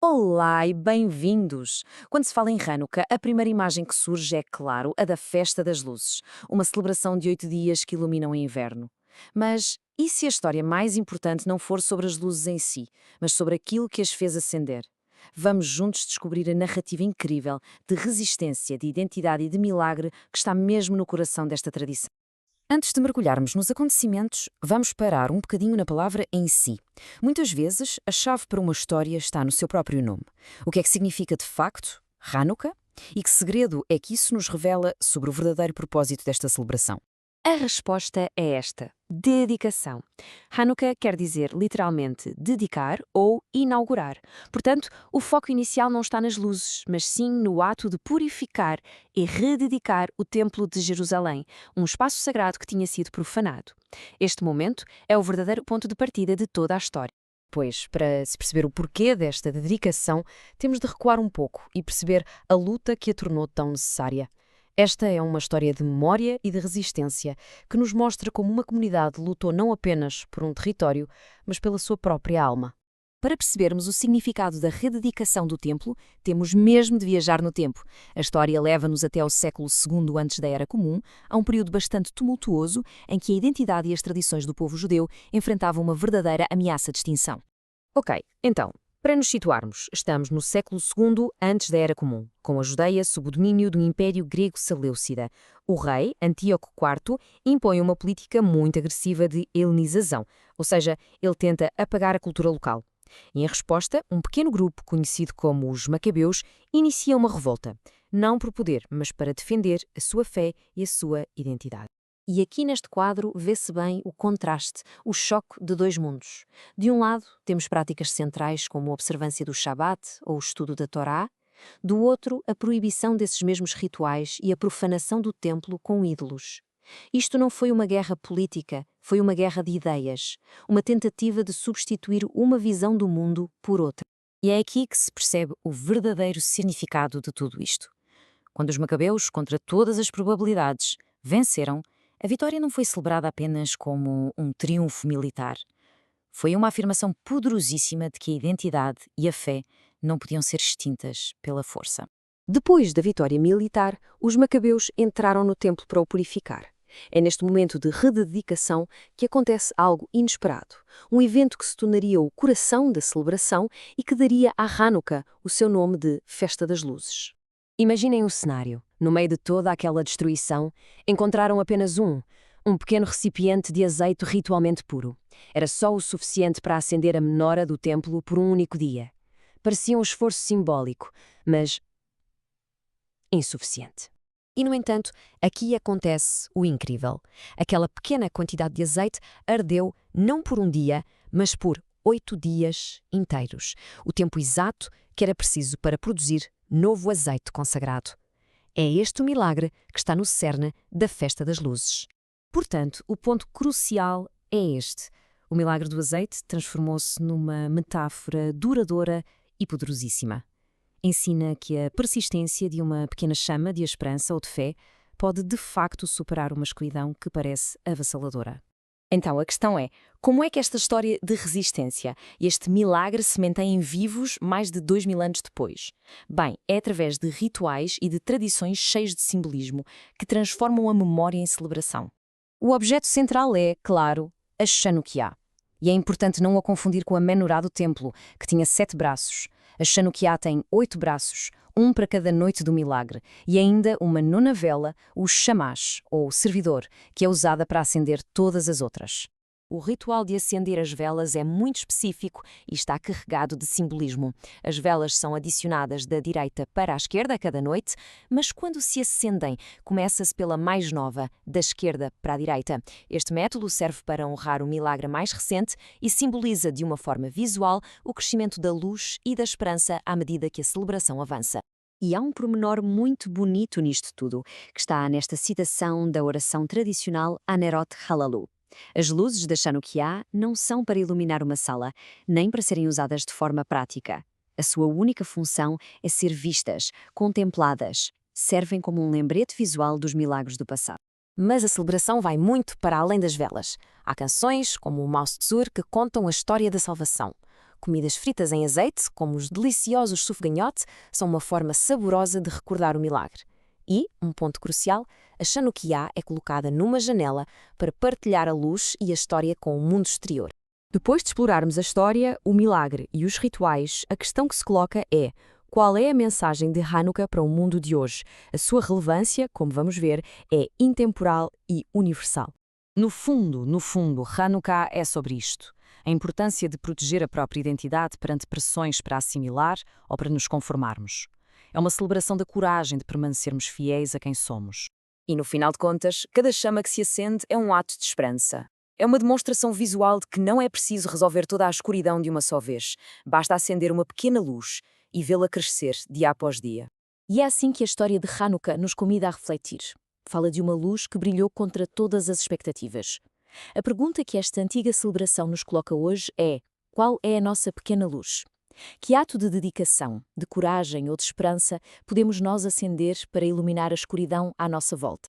Olá e bem-vindos! Quando se fala em Hanukkah, a primeira imagem que surge é, claro, a da Festa das Luzes, uma celebração de 8 dias que iluminam o inverno. Mas e se a história mais importante não for sobre as luzes em si, mas sobre aquilo que as fez acender? Vamos juntos descobrir a narrativa incrível de resistência, de identidade e de milagre que está mesmo no coração desta tradição. Antes de mergulharmos nos acontecimentos, vamos parar um bocadinho na palavra em si. Muitas vezes, a chave para uma história está no seu próprio nome. O que é que significa de facto Hanukkah? E que segredo é que isso nos revela sobre o verdadeiro propósito desta celebração? A resposta é esta: dedicação. Hanukkah quer dizer literalmente dedicar ou inaugurar. Portanto, o foco inicial não está nas luzes, mas sim no ato de purificar e rededicar o Templo de Jerusalém, um espaço sagrado que tinha sido profanado. Este momento é o verdadeiro ponto de partida de toda a história. Pois, para se perceber o porquê desta dedicação, temos de recuar um pouco e perceber a luta que a tornou tão necessária. Esta é uma história de memória e de resistência que nos mostra como uma comunidade lutou não apenas por um território, mas pela sua própria alma. Para percebermos o significado da rededicação do templo, temos mesmo de viajar no tempo. A história leva-nos até ao século II antes da Era Comum, a um período bastante tumultuoso em que a identidade e as tradições do povo judeu enfrentavam uma verdadeira ameaça de extinção. Ok, então, para nos situarmos, estamos no século II antes da Era Comum, com a Judeia sob o domínio do Império Grego-Seleucida. O rei, Antíoco IV, impõe uma política muito agressiva de helenização, ou seja, ele tenta apagar a cultura local. E, em resposta, um pequeno grupo, conhecido como os Macabeus, inicia uma revolta, não por poder, mas para defender a sua fé e a sua identidade. E aqui neste quadro vê-se bem o contraste, o choque de dois mundos. De um lado, temos práticas centrais como a observância do Shabat ou o estudo da Torá. Do outro, a proibição desses mesmos rituais e a profanação do templo com ídolos. Isto não foi uma guerra política, foi uma guerra de ideias, uma tentativa de substituir uma visão do mundo por outra. E é aqui que se percebe o verdadeiro significado de tudo isto. Quando os Macabeus, contra todas as probabilidades, venceram, a vitória não foi celebrada apenas como um triunfo militar. Foi uma afirmação poderosíssima de que a identidade e a fé não podiam ser extintas pela força. Depois da vitória militar, os Macabeus entraram no templo para o purificar. É neste momento de rededicação que acontece algo inesperado, um evento que se tornaria o coração da celebração e que daria à Hanukkah o seu nome de Festa das Luzes. Imaginem o cenário. No meio de toda aquela destruição, encontraram apenas um pequeno recipiente de azeite ritualmente puro. Era só o suficiente para acender a menora do templo por um único dia. Parecia um esforço simbólico, mas insuficiente. E, no entanto, aqui acontece o incrível. Aquela pequena quantidade de azeite ardeu não por um dia, mas por 8 dias inteiros. O tempo exato que era preciso para produzir novo azeite consagrado. É este o milagre que está no cerne da Festa das Luzes. Portanto, o ponto crucial é este. O milagre do azeite transformou-se numa metáfora duradoura e poderosíssima. Ensina que a persistência de uma pequena chama de esperança ou de fé pode de facto superar uma escuridão que parece avassaladora. Então, a questão é, como é que esta história de resistência e este milagre se mantêm vivos mais de 2000 anos depois? Bem, é através de rituais e de tradições cheias de simbolismo que transformam a memória em celebração. O objeto central é, claro, a Chanukiá. E é importante não a confundir com a Menorá do templo, que tinha 7 braços. A Chanukiá tem 8 braços, um para cada noite do milagre, e ainda uma nona vela, o chamash, ou servidor, que é usada para acender todas as outras. O ritual de acender as velas é muito específico e está carregado de simbolismo. As velas são adicionadas da direita para a esquerda a cada noite, mas quando se acendem, começa-se pela mais nova, da esquerda para a direita. Este método serve para honrar o milagre mais recente e simboliza de uma forma visual o crescimento da luz e da esperança à medida que a celebração avança. E há um pormenor muito bonito nisto tudo, que está nesta citação da oração tradicional Anerot Halalu. As luzes da Chanukiá não são para iluminar uma sala, nem para serem usadas de forma prática. A sua única função é ser vistas, contempladas. Servem como um lembrete visual dos milagres do passado. Mas a celebração vai muito para além das velas. Há canções, como o Maus Tzur, que contam a história da salvação. Comidas fritas em azeite, como os deliciosos sufganyote, são uma forma saborosa de recordar o milagre. E, um ponto crucial, a Chanukiá é colocada numa janela para partilhar a luz e a história com o mundo exterior. Depois de explorarmos a história, o milagre e os rituais, a questão que se coloca é: qual é a mensagem de Hanukkah para o mundo de hoje? A sua relevância, como vamos ver, é intemporal e universal. No fundo, Hanukkah é sobre isto. A importância de proteger a própria identidade perante pressões para assimilar ou para nos conformarmos. É uma celebração da coragem de permanecermos fiéis a quem somos. E no final de contas, cada chama que se acende é um ato de esperança. É uma demonstração visual de que não é preciso resolver toda a escuridão de uma só vez. Basta acender uma pequena luz e vê-la crescer dia após dia. E é assim que a história de Hanukkah nos convida a refletir. Fala de uma luz que brilhou contra todas as expectativas. A pergunta que esta antiga celebração nos coloca hoje é: qual é a nossa pequena luz? Que ato de dedicação, de coragem ou de esperança podemos nós acender para iluminar a escuridão à nossa volta?